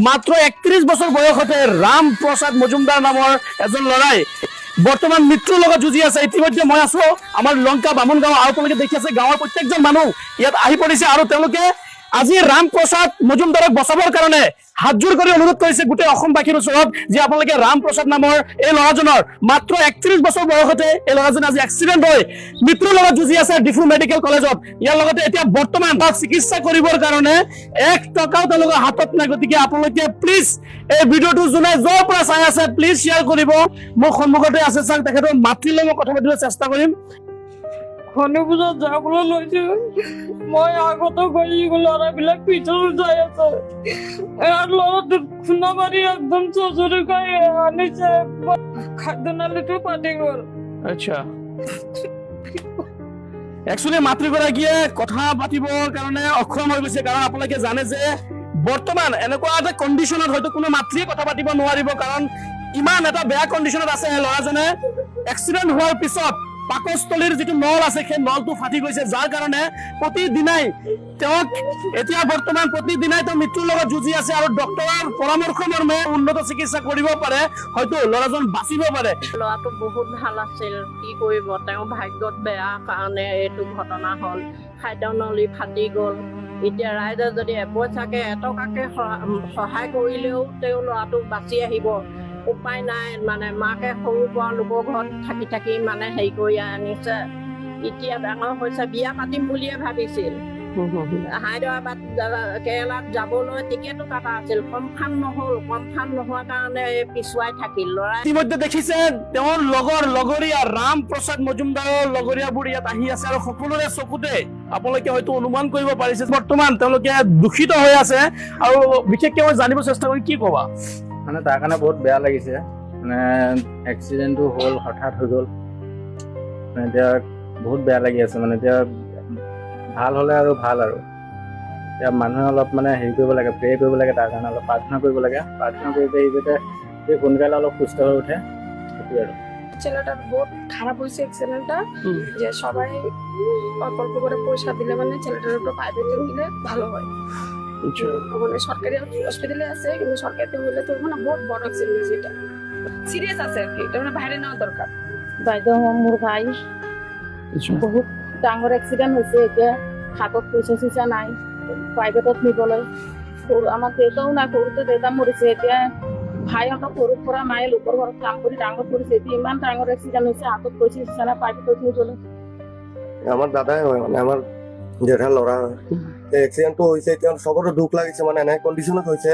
মাত্ৰ ৩১ বছৰ বয়সতে ৰাম প্ৰসাদ মজুমদাৰ নামৰ এজন ল'ৰাই বৰ্তমান মৃত্যুৰ লগত যুঁজি আছে। ইতিমধ্যে মই আছো আমাৰ লংকা বামুণ গাঁও আৰু আপোনালোকে দেখি আছে গাঁৱৰ প্ৰত্যেকজন মানুহ ইয়াত আহি পৰিছে আৰু তেওঁলোকে আজি ৰাম প্ৰসাদ মজুমদাৰক বচাবৰ কাৰণে হাতজোৰ কৰি অনুৰোধ কৰিছে গোটেই অসমবাসীৰ ওচৰত যে আপোনালোকে ৰাম প্ৰসাদ নামৰ এই ল'ৰাজনৰ মাত্ৰ ৩১ বছৰ বয়সতে এই ল'ৰাজন আজি এক্সিডেণ্ট হৈ মৃত্যুৰ লগত যুঁজি আছে ডিফু মেডিকেল কলেজত। ইয়াৰ লগতে এতিয়া বৰ্তমান তাক চিকিৎসা কৰিবৰ কাৰণে ১ টকাও তেওঁলোকৰ হাতত নাই। গতিকে আপোনালোকে প্লিজ এই ভিডিঅ'টো যোনে য'ৰ পৰা চাই আছে প্লিজ শ্বেয়াৰ কৰিব। মোৰ সন্মুখতে আছে চাওক, তেখেতৰ মাতৃৰ লগত কথা পাতিবলৈ চেষ্টা কৰিম। শনিপূজাত যাবলৈ লৈছো মই আগতো গৈ ল'ৰাবিলাক ভিতৰত যাই আছে ল'ৰাটো খুন্দা মাৰি একদম চজুৰিকাই আনিছে খাদ্য নালীটো পাতি গ'ল। আচ্ছা, একচুৱেলি মাতৃগৰাকীয়ে কথা পাতিবৰ কাৰণে অক্ষম হৈ গৈছে, কাৰণ আপোনালোকে জানে যে বৰ্তমান এনেকুৱা এটা কণ্ডিশ্যনত হয়তো কোনো মাতৃয়ে কথা পাতিব নোৱাৰিব, কাৰণ ইমান এটা বেয়া কণ্ডিশ্যনত আছে ল'ৰাজনে। এক্সিডেণ্ট হোৱাৰ পিছত পাকস্থলীৰ যিটো নল আছে সেই নলটো ফাটি গৈছে, যাৰ কাৰণে প্ৰতিদিনাই তেওঁক এতিয়া বৰ্তমান প্ৰতিদিনাই তেওঁ মৃত্যুৰ লগত যুঁজি আছে আৰু ডক্তৰৰ পৰামৰ্শ মৰ্মে উন্নত চিকিৎসা কৰিব পাৰে, হয়তো ল'ৰাজন বাচিব পাৰে। ল'ৰাটো বহুত ভাল আছিল, কি কৰিব, তেওঁ ভাগ্যত বেয়া কাৰণে এইটো ঘটনা হ'ল। খাদ্য নলী ফাটি গ'ল। এতিয়া ৰাইজে যদি এপইচাকে এটকাকে সহায় কৰিলেও তেওঁ ল'ৰাটো বাচি আহিব। উপায় নাই, মানে মাকে সৰুৰ পৰা লোকৰ ঘৰত থাকি থাকি মানে হেৰি কৰি আনিছে। এতিয়া ডাঙৰ হৈছে, বিয়া পাতিম বুলিয়ে ভাবিছিল। হায়দৰাবাদ কেৰেলাত যাবলৈ টিকেটো কাটা আছিল, কনফাৰ্ম নহ'ল। কনফাৰ্ম নোহোৱাৰ কাৰণে পিছুৱাই থাকিল ল'ৰা। ইতিমধ্যে দেখিছে তেওঁৰ লগৰীয়া ৰাম প্ৰসাদ মজুমদাৰৰ লগৰীয়াবোৰ ইয়াত আহি আছে আৰু সকলোৰে চকুতে আপোনালোকে হয়তো অনুমান কৰিব পাৰিছে বৰ্তমান তেওঁলোকে দূষিত হৈ আছে। আৰু বিশেষকৈ মই জানিব চেষ্টা কৰিম, কি ক'বা? মানে তাৰ কাৰণে বহুত বেয়া লাগিছে, মানে এক্সিডেণ্টটো হ'ল, হঠাৎ হৈ গ'ল। মানে এতিয়া বহুত বেয়া লাগি আছে। মানে এতিয়া ভাল হ'লে আৰু ভাল, আৰু এতিয়া মানুহে অলপ মানে হেৰি কৰিব লাগে, প্ৰে কৰিব লাগে, তাৰ কাৰণে অলপ প্ৰাৰ্থনা কৰিব লাগে। প্ৰাৰ্থনা কৰি এই যাতে এই সোনকালে অলপ সুস্থ হৈ উঠে, সেইটোৱে আর ছেলেটার বহুত খারাপ হয়েছে অ্যাক্সিডেন্টটা, যে সবাই অল্প অল্প করে পয়সা দিলে মানে ছেলেটার উপর প্রাইভেটে নিলে ভালো হয়। মানে সরকারি হসপিটালে আছে, কিন্তু সরকারিতে হলে তো মানে বহুত বড় অ্যাক্সিডেন্ট হয়েছে, এটা সিরিয়াস আছে আর কি, এটা মানে বাইরে নেওয়া দরকার। বাইদেউ মোৰ ভাই বহুত ডাঙৰ এক্সিডেণ্ট হৈছে। এতিয়া হাতত পইচা চইচা নাই প্ৰাইভেটত নিবলৈ। আমাৰ দেউতাও নাই, সৰুতে দেউতা মৰিছে। এতিয়া ভাইহঁতক সৰুৰ পৰা মায়ে লোকৰ ঘৰত কাম কৰি ডাঙৰ কৰিছে। এতিয়া ইমান ডাঙৰ এক্সিডেণ্ট হৈছে, হাতত পইচা চইচা নাই প্ৰাইভেটত নিবলৈ। আমাৰ দাদাই হয়, মানে আমাৰ জেঠাৰ ল'ৰা হয়। এক্সিডেণ্টটো হৈছে, এতিয়া চবতো দুখ লাগিছে, মানে এনে কণ্ডিশ্যনত হৈছে।